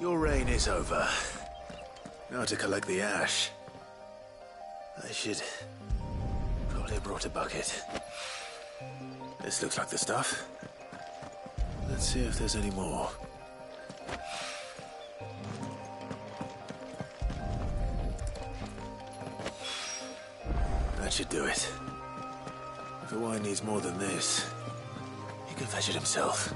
Your reign is over. Now to collect the ash. I should probably have brought a bucket. This looks like the stuff. Let's see if there's any more. That should do it. If the wine needs more than this, he can fetch it himself.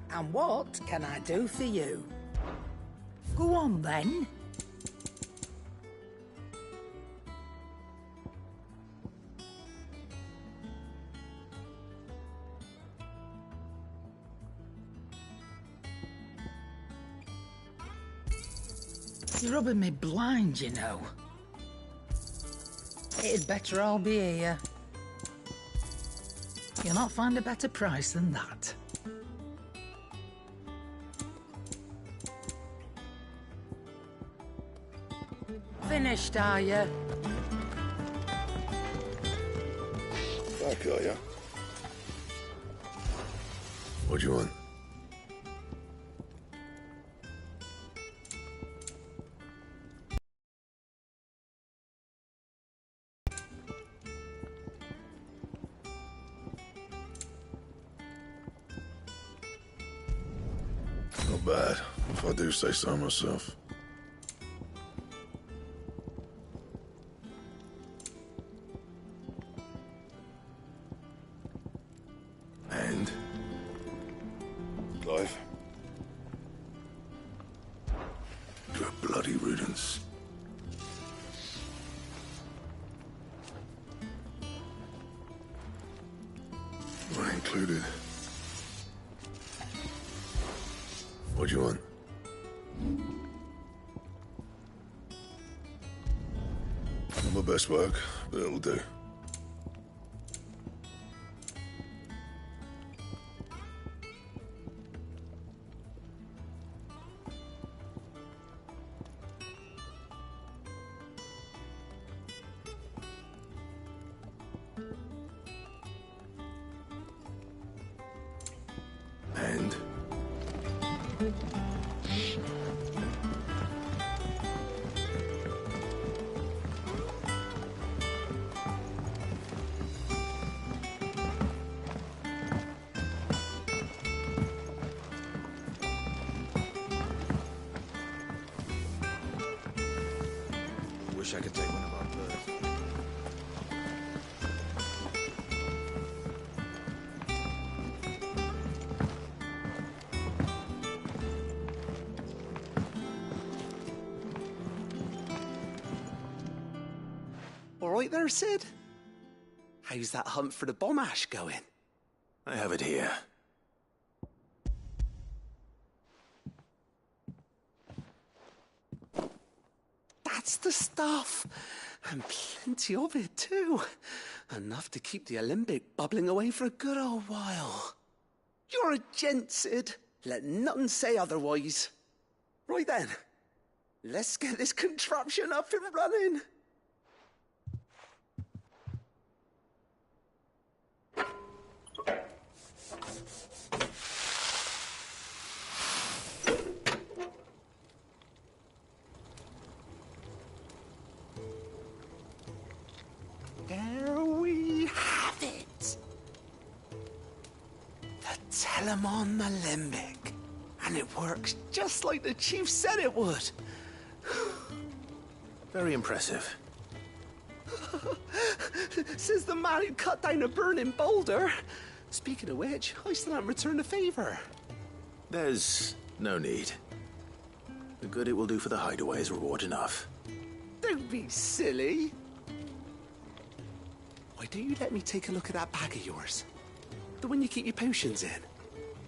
And what can I do for you? Go on, then. You're rubbing me blind, you know. It'd better all be here. You'll not find a better price than that. Finished, are you? Back, are ya? What do you want? Not bad, if I do say so myself. And? Clive? You're a bloody riddance. I included. What do you want? Not my best work, but it'll do. And? Wish I could take one of our birds. All right there, Sid? How's that hunt for the bomb ash going? I have it here. That's the stuff. And plenty of it, too. Enough to keep the Olympic bubbling away for a good old while. You're a gent, Sid. Let nothing say otherwise. Right then, let's get this contraption up and running. There we have it. The Telemon Alembic. And it works just like the chief said it would. Very impressive. Says the man who cut down a burning boulder. Speaking of which, I still haven't returned the favor. There's no need. The good it will do for the hideaway is reward enough. Don't be silly. Why don't you let me take a look at that bag of yours? The one you keep your potions in.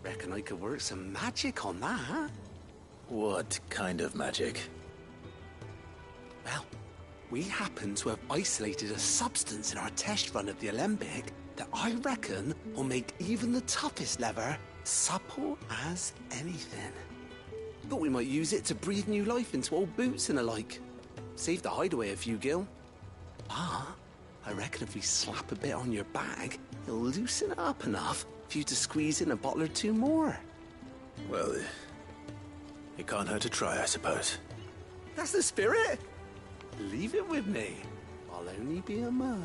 Reckon I could work some magic on that. What kind of magic? Well, we happen to have isolated a substance in our test run of the Alembic that I reckon will make even the toughest lever supple as anything. Thought we might use it to breathe new life into old boots and the like. Save the hideaway a few gil. Ah, I reckon if we slap a bit on your bag, it'll loosen it up enough for you to squeeze in a bottle or two more. Well, it can't hurt to try, I suppose. That's the spirit. Leave it with me. I'll only be a mo.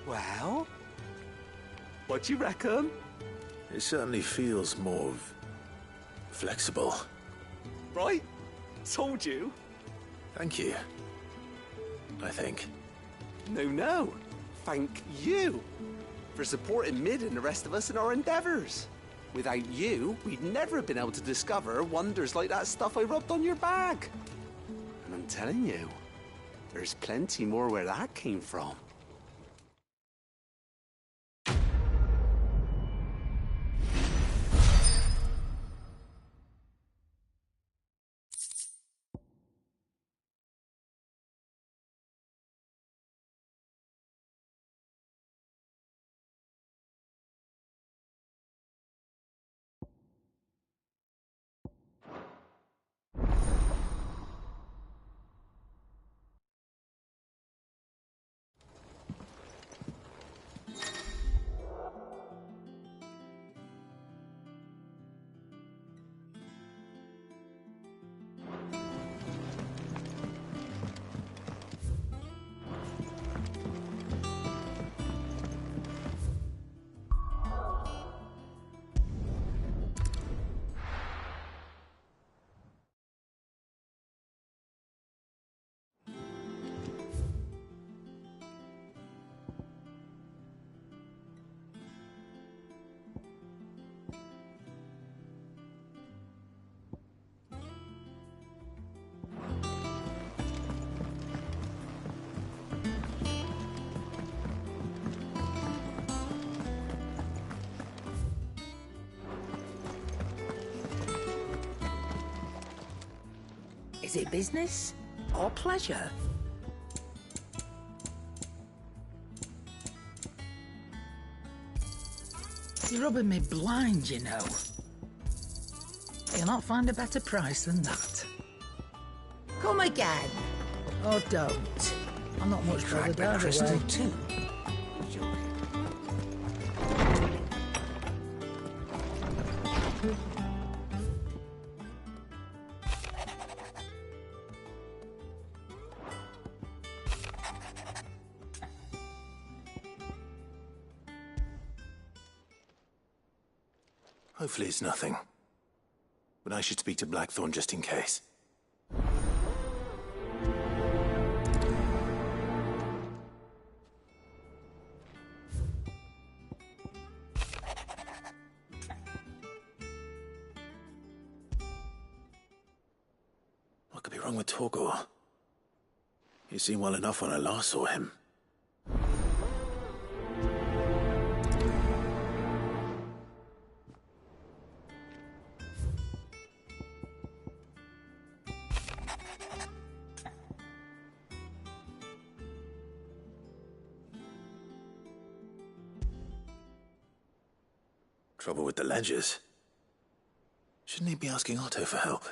Well, what do you reckon? It certainly feels more flexible. Right? Told you. Thank you. I think. No. Thank you for supporting Mid and the rest of us in our endeavors. Without you, we'd never have been able to discover wonders like that stuff I rubbed on your bag. And I'm telling you, there's plenty more where that came from. Is it business or pleasure? You're rubbing me blind, you know. You'll not find a better price than that. Come again. Or don't. I'm not much bothered either crystal way. too. Hopefully it's nothing. But I should speak to Blackthorn just in case. What could be wrong with Torgor? He seemed well enough when I last saw him. Trouble with the ledgers. Shouldn't he be asking Otto for help?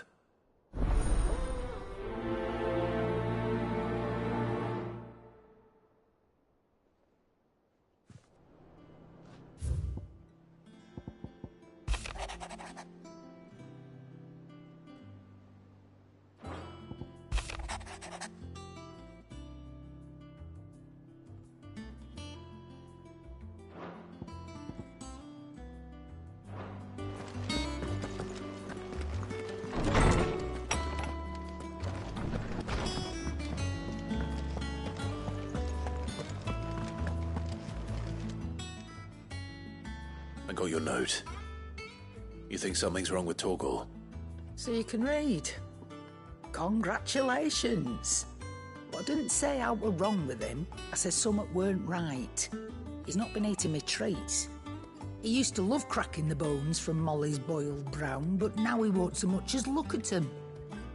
I got your note. You think something's wrong with Torgor? So you can read. Congratulations. Well, I didn't say I were wrong with him. I said something weren't right. He's not been eating me treats. He used to love cracking the bones from Molly's boiled brown, but now he won't so much as look at 'em.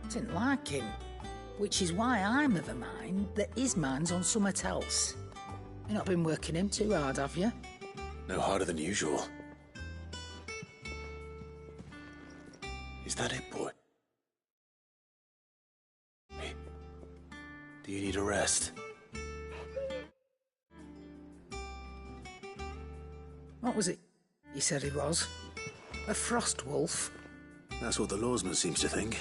Didn't like him. Which is why I'm of a mind that his mind's on something else. You've not been working him too hard, have you? No harder than usual. Is that it, boy? Hey, do you need a rest? What was it you said he was? A frost wolf? That's what the lawsman seems to think.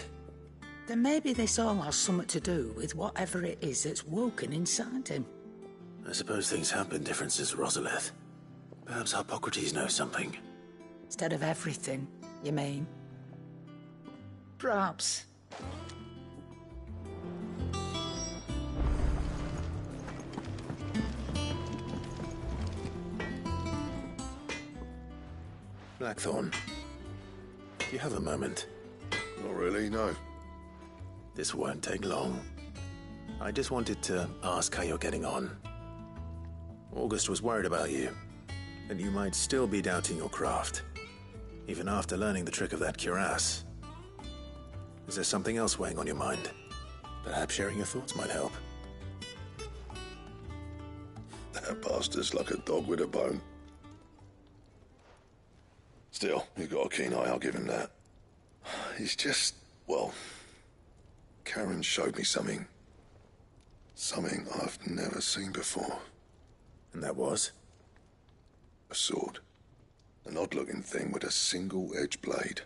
Then maybe this all has something to do with whatever it is that's woken inside him. I suppose things have been different since Rosalith. Perhaps Hippocrates knows something. Instead of everything, you mean? Perhaps. Blackthorn, do you have a moment? Not really, no. This won't take long. I just wanted to ask how you're getting on. August was worried about you, that you might still be doubting your craft, even after learning the trick of that cuirass. Is there something else weighing on your mind? Perhaps sharing your thoughts might help. That bastard's like a dog with a bone. Still, he's got a keen eye, I'll give him that. He's just, well, Karen showed me something. Something I've never seen before. And that was? A sword. An odd-looking thing with a single-edged blade.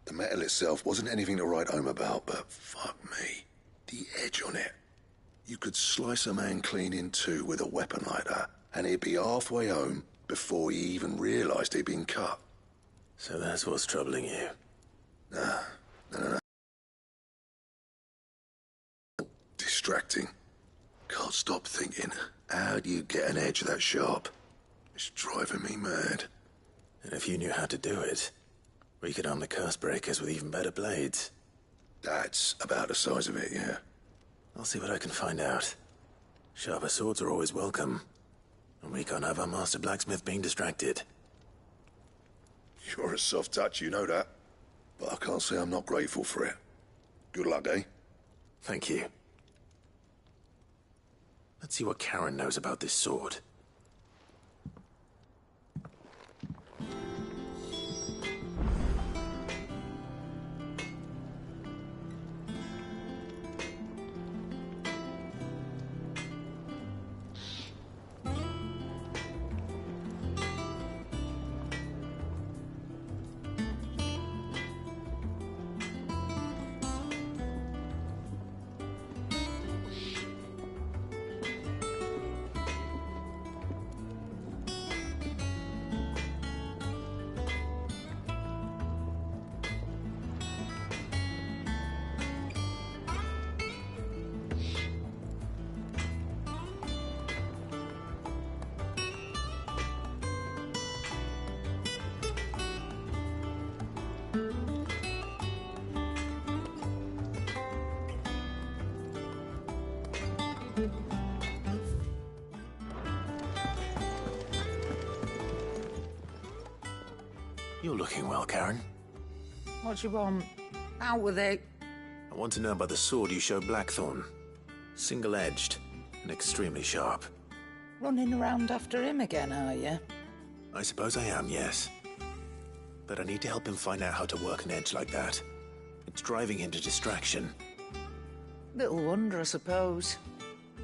The metal itself wasn't anything to write home about, but fuck me. The edge on it. You could slice a man clean in two with a weapon like that, and he'd be halfway home before he even realised he'd been cut. So that's what's troubling you. No. Distracting. Can't stop thinking, how do you get an edge that sharp? It's driving me mad. And if you knew how to do it, we could arm the curse breakers with even better blades. That's about the size of it, yeah. I'll see what I can find out. Sharper swords are always welcome. And we can't have our master blacksmith being distracted. You're a soft touch, you know that. But I can't say I'm not grateful for it. Good luck, eh? Thank you. Let's see what Karen knows about this sword. You're looking well, Karen. What do you want? Out with it. I want to know about the sword you showed Blackthorn. Single-edged and extremely sharp. Running around after him again, are you? I suppose I am, yes. But I need to help him find out how to work an edge like that. It's driving him to distraction. Little wonder, I suppose.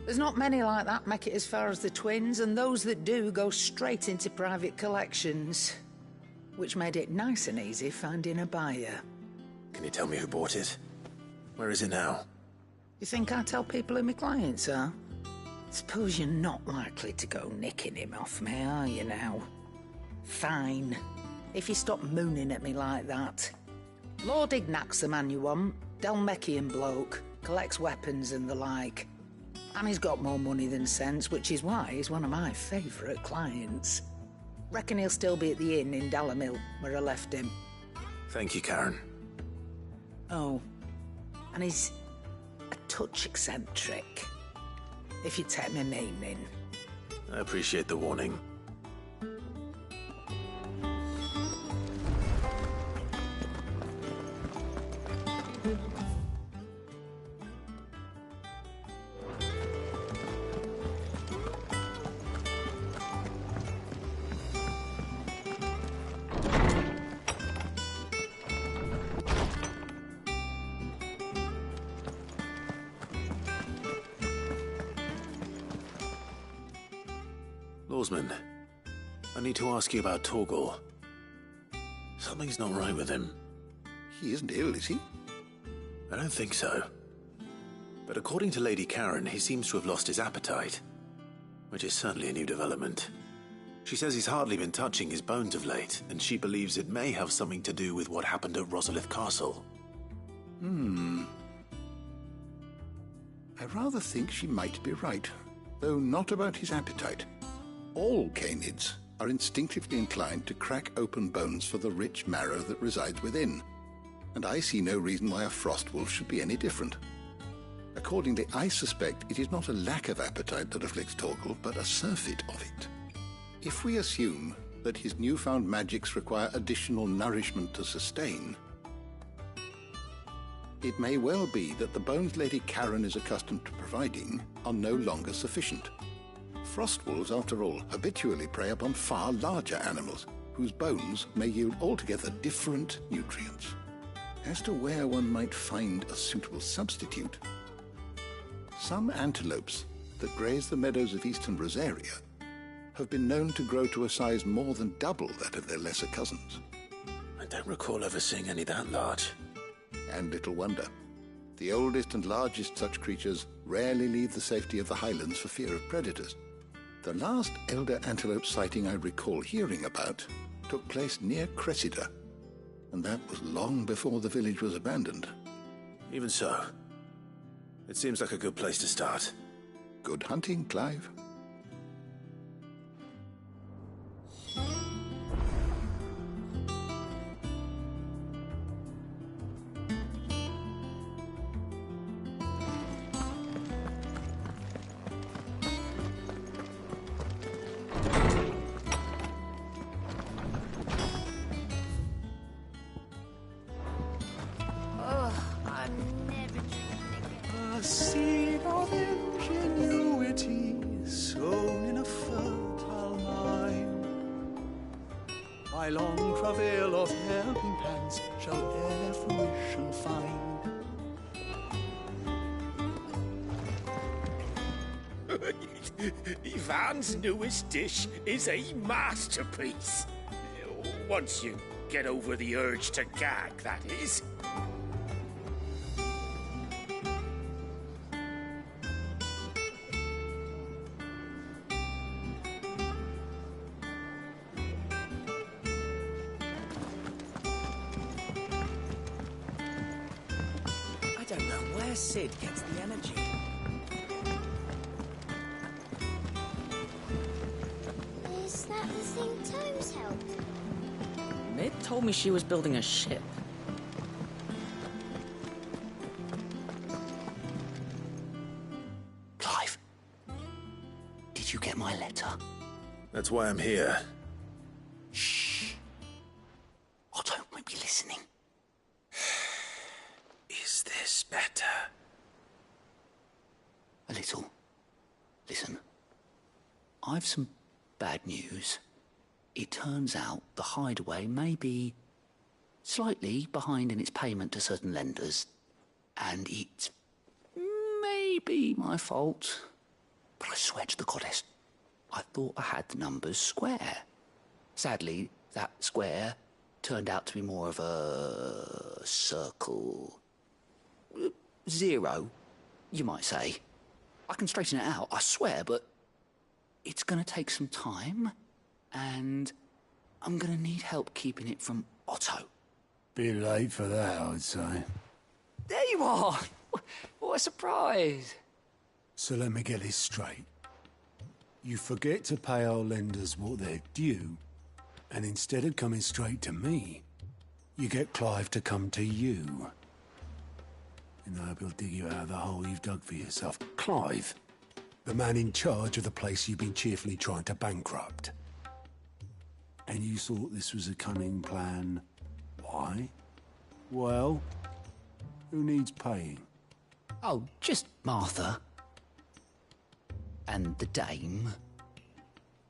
There's not many like that make it as far as the twins, and those that do go straight into private collections. Which made it nice and easy finding a buyer. Can you tell me who bought it? Where is it now? You think I tell people who my clients are? Suppose you're not likely to go nicking him off me, are you now? Fine. If you stop mooning at me like that. Lord Ignac's the man you want. Dalmekian bloke. Collects weapons and the like. And he's got more money than sense, which is why he's one of my favourite clients. Reckon he'll still be at the inn in Dalamil, where I left him. Thank you, Karen. Oh, and he's a touch eccentric, if you take my meaning. I appreciate the warning. Lawsman, I need to ask you about Torgal. Something's not right with him. He isn't ill, is he? I don't think so. But according to Lady Karen, he seems to have lost his appetite, which is certainly a new development. She says he's hardly been touching his bones of late, and she believes it may have something to do with what happened at Rosalith Castle. I rather think she might be right, though not about his appetite. All canids are instinctively inclined to crack open bones for the rich marrow that resides within, and I see no reason why a frost wolf should be any different. Accordingly, I suspect it is not a lack of appetite that afflicts Torgal, but a surfeit of it. If we assume that his newfound magics require additional nourishment to sustain, it may well be that the bones Lady Karen is accustomed to providing are no longer sufficient. Frost wolves, after all, habitually prey upon far larger animals, whose bones may yield altogether different nutrients. As to where one might find a suitable substitute, some antelopes that graze the meadows of eastern Rosaria have been known to grow to a size more than double that of their lesser cousins. I don't recall ever seeing any that large. And little wonder. The oldest and largest such creatures rarely leave the safety of the highlands for fear of predators. The last elder antelope sighting I recall hearing about took place near Cressida, and that was long before the village was abandoned. Even so, it seems like a good place to start. Good hunting, Clive. A seed of ingenuity sown in a fertile mind. By long travail of helping hands shall e'er fruition find. Ivan's newest dish is a masterpiece. Once you get over the urge to gag, that is. I don't know where Sid gets the energy. Is that the thing Tomes helped? Mid told me she was building a ship. Clive, did you get my letter? That's why I'm here. Shh. Otto might be listening. Is this better? A little. Listen, I've some bad news. It turns out the hideaway may be slightly behind in its payment to certain lenders, and it may be my fault. But I swear to the goddess, I thought I had the numbers square. Sadly, that square turned out to be more of a circle. Zero, you might say. I can straighten it out, I swear, but it's going to take some time, and I'm going to need help keeping it from Otto. Bit late for that, I'd say. There you are! What a surprise! So let me get this straight. You forget to pay our lenders what they're due, and instead of coming straight to me, you get Clive to come to you. in the hope he'll dig you out of the hole you've dug for yourself. Clive, the man in charge of the place you've been cheerfully trying to bankrupt. And you thought this was a cunning plan. Why? Well, who needs paying? Oh, just Martha. And the dame.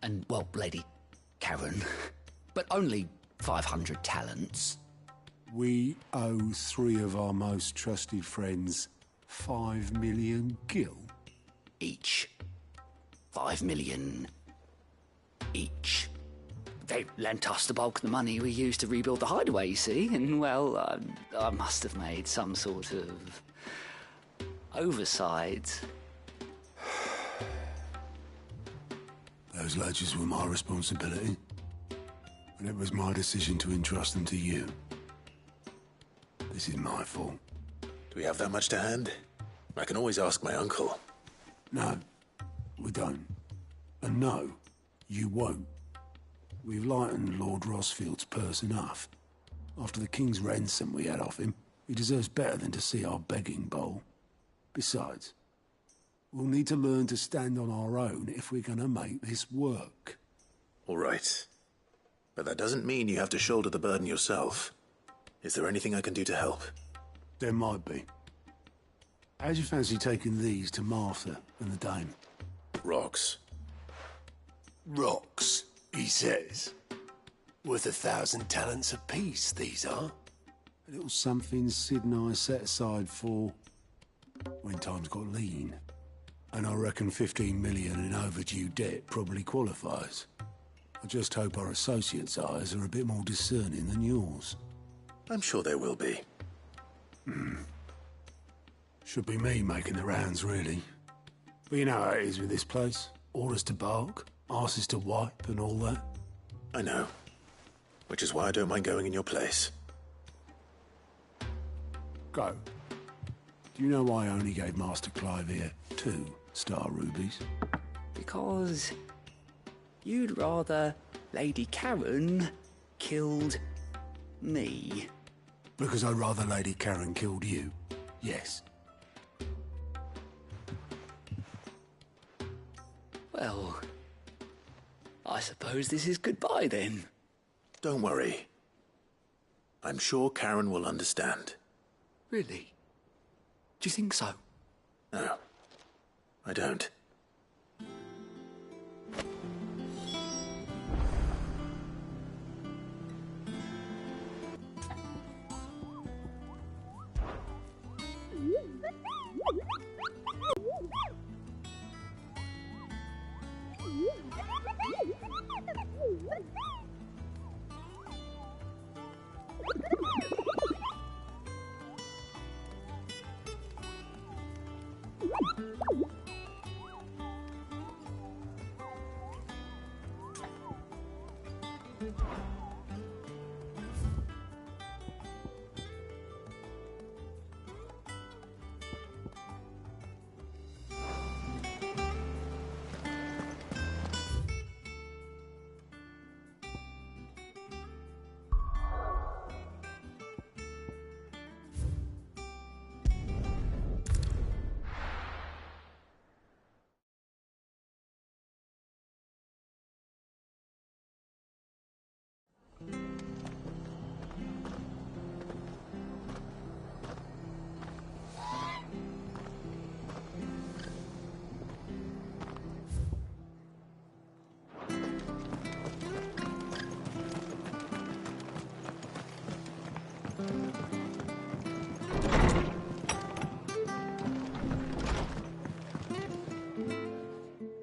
And, well, Lady Karen. But only 500 talents. We owe 3 of our most trusted friends 5 million gil. Each. 5 million each. They lent us the bulk of the money we used to rebuild the hideaway, you see, and, well, I must have made some sort of oversight. Those ledgers were my responsibility, and it was my decision to entrust them to you. This is my fault. Do we have that much to hand? I can always ask my uncle. No, we don't. And no, you won't. We've lightened Lord Rossfield's purse enough. After the king's ransom we had off him, he deserves better than to see our begging bowl. Besides, we'll need to learn to stand on our own if we're gonna make this work. All right. But that doesn't mean you have to shoulder the burden yourself. Is there anything I can do to help? There might be. How'd you fancy taking these to Martha and the dame? Rocks. Rocks, he says. Worth 1,000 talents apiece, these are. A little something Sid and I set aside for when times got lean. And I reckon 15 million in overdue debt probably qualifies. I just hope our associates' eyes are a bit more discerning than yours. I'm sure there will be. Should be me making the rounds, really. But you know how it is with this place. Orders to bark, arses to wipe, and all that. I know. Which is why I don't mind going in your place. Go. Do you know why I only gave Master Clive here 2 star rubies? Because you'd rather Lady Karen killed me. Because I'd rather Lady Karen killed you. Yes. Well, I suppose this is goodbye then. Don't worry. I'm sure Karen will understand. Really? Do you think so? No, I don't.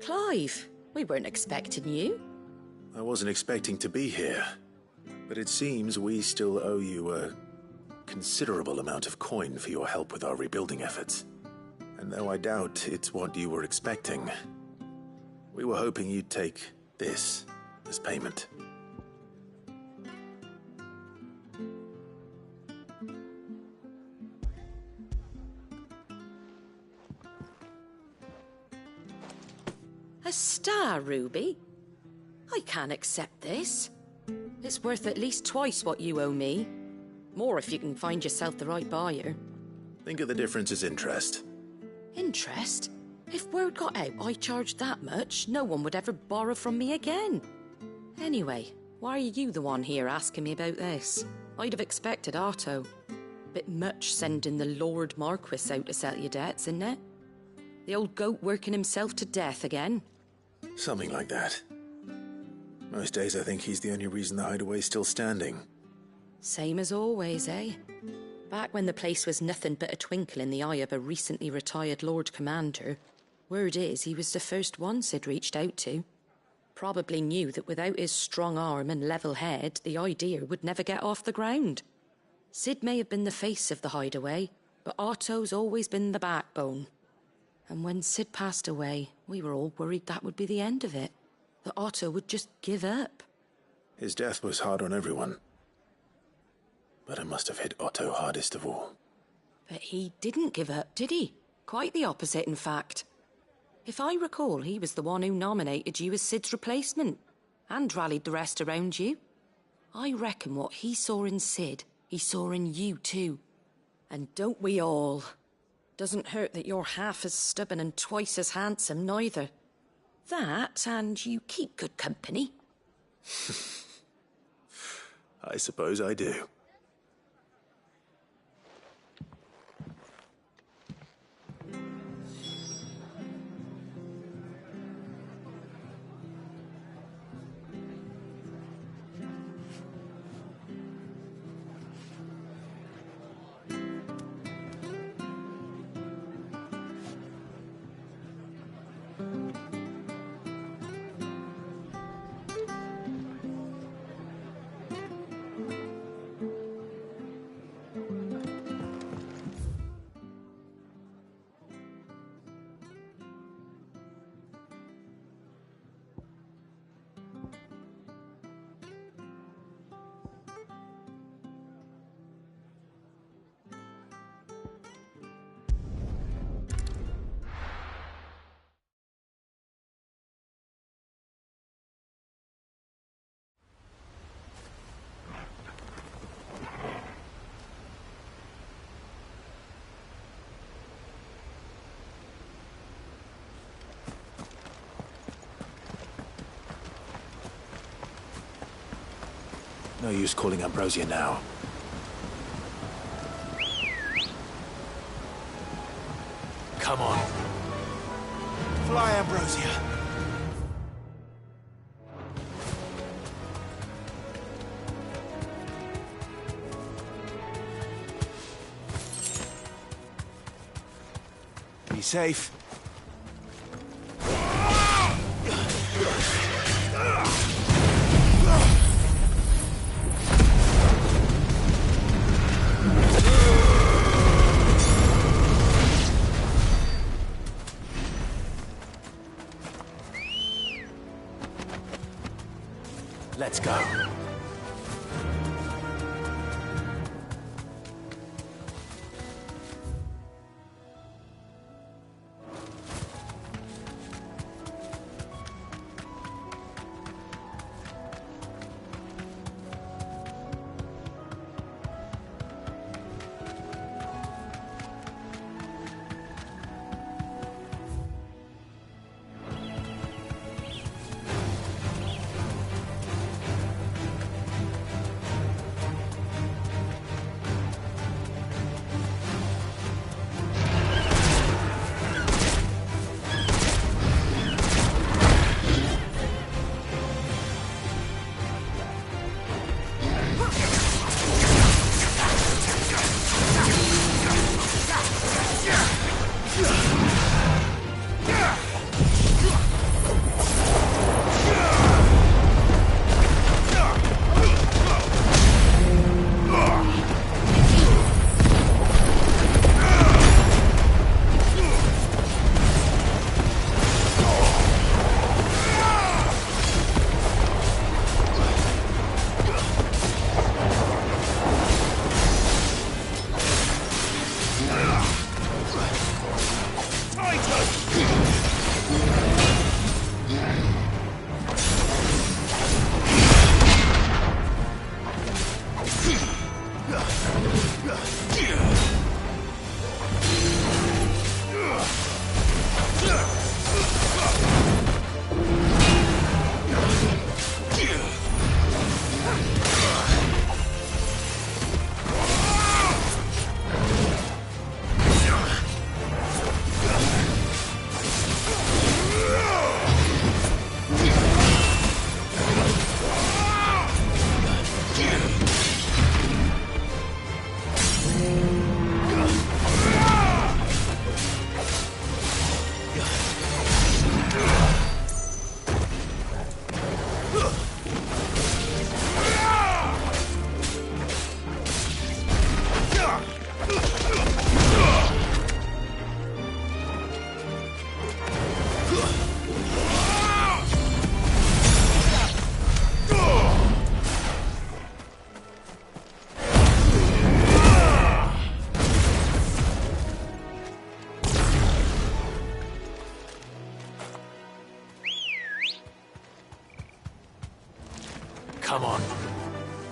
Clive, we weren't expecting you. I wasn't expecting to be here, but it seems we still owe you a considerable amount of coin for your help with our rebuilding efforts. And though I doubt it's what you were expecting, we were hoping you'd take this as payment. A star ruby? I can't accept this. It's worth at least twice what you owe me. More if you can find yourself the right buyer. Think of the difference as interest. Interest? If word got out I charged that much, no one would ever borrow from me again. Anyway, why are you the one here asking me about this? I'd have expected Otto. Bit much sending the Lord Marquis out to settle your debts, isn't it? The old goat working himself to death again. Something like that. Most days I think he's the only reason the hideaway's still standing. Same as always, eh? Back when the place was nothing but a twinkle in the eye of a recently retired Lord Commander, word is he was the first one Sid reached out to. Probably knew that without his strong arm and level head, the idea would never get off the ground. Sid may have been the face of the hideaway, but Otto's always been the backbone. And when Sid passed away, we were all worried that would be the end of it. That Otto would just give up. His death was hard on everyone. But it must have hit Otto hardest of all. But he didn't give up, did he? Quite the opposite, in fact. If I recall, he was the one who nominated you as Sid's replacement, and rallied the rest around you. I reckon what he saw in Sid, he saw in you too. And don't we all? Doesn't hurt that you're half as stubborn and twice as handsome, neither. That, and you keep good company. I suppose I do. No use calling Ambrosia now. Come on. Fly, Ambrosia. Be safe. Let's go.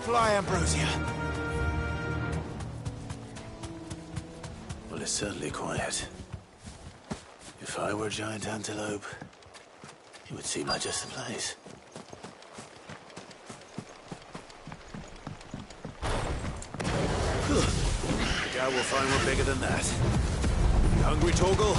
Fly, Ambrosia. Well, it's certainly quiet. If I were Giant Antelope, it would seem like just the place. I doubt we'll find one bigger than that. You hungry, Torgal?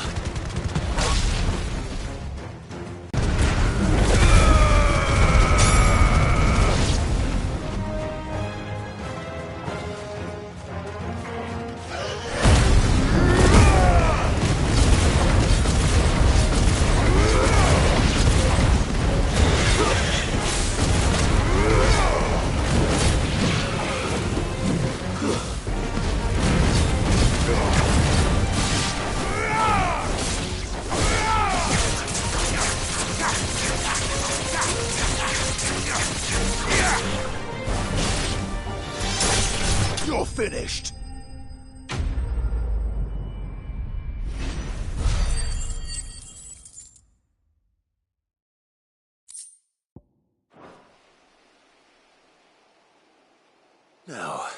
You're finished! Now,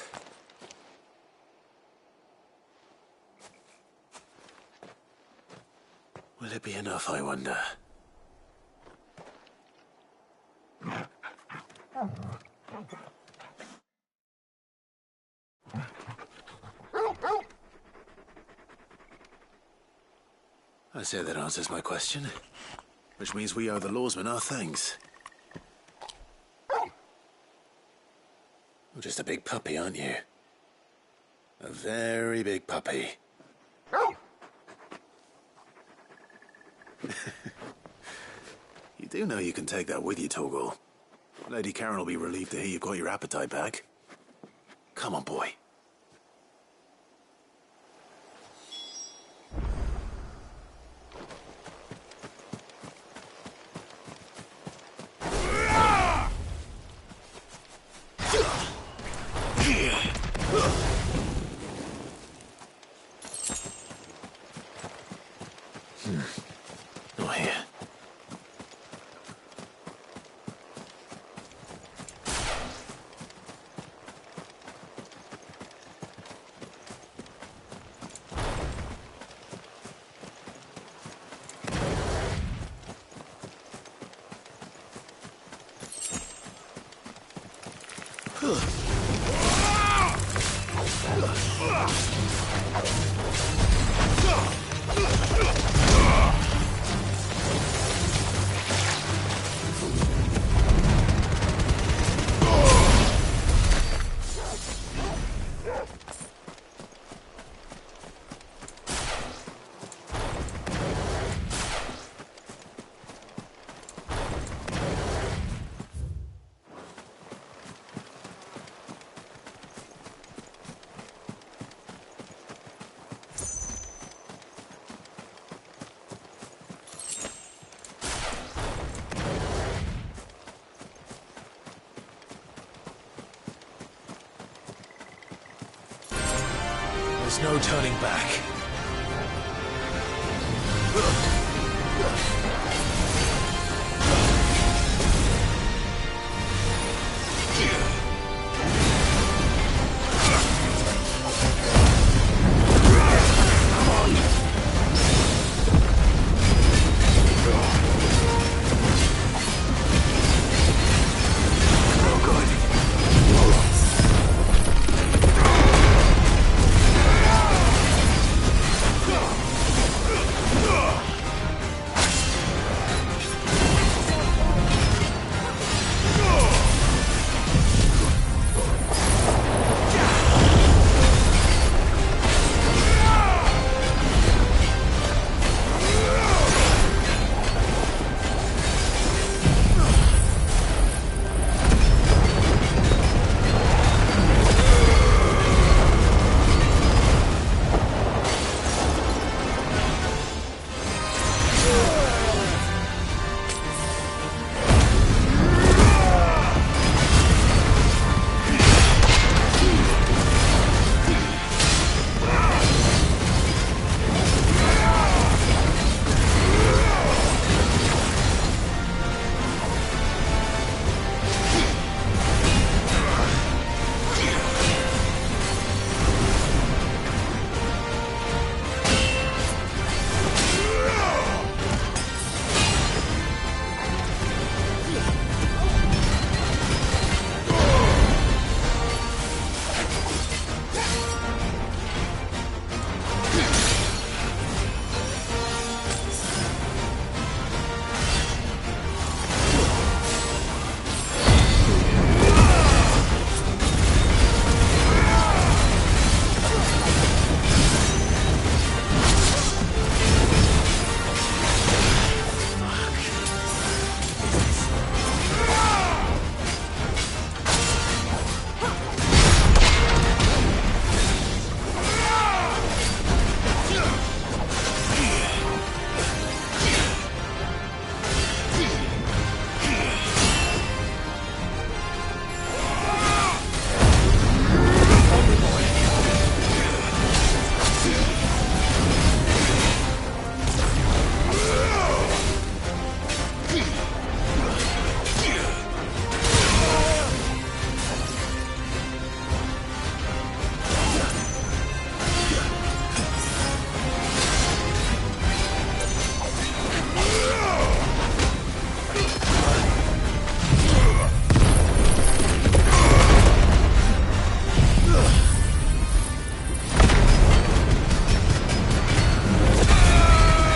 will it be enough, I wonder? I say that answers my question, which means we owe the lawsmen our thanks. You're just a big puppy, aren't you? A very big puppy. You do know you can take that with you, Torgal. Lady Karen will be relieved to hear you've got your appetite back. Come on, boy. Not here. There's no turning back.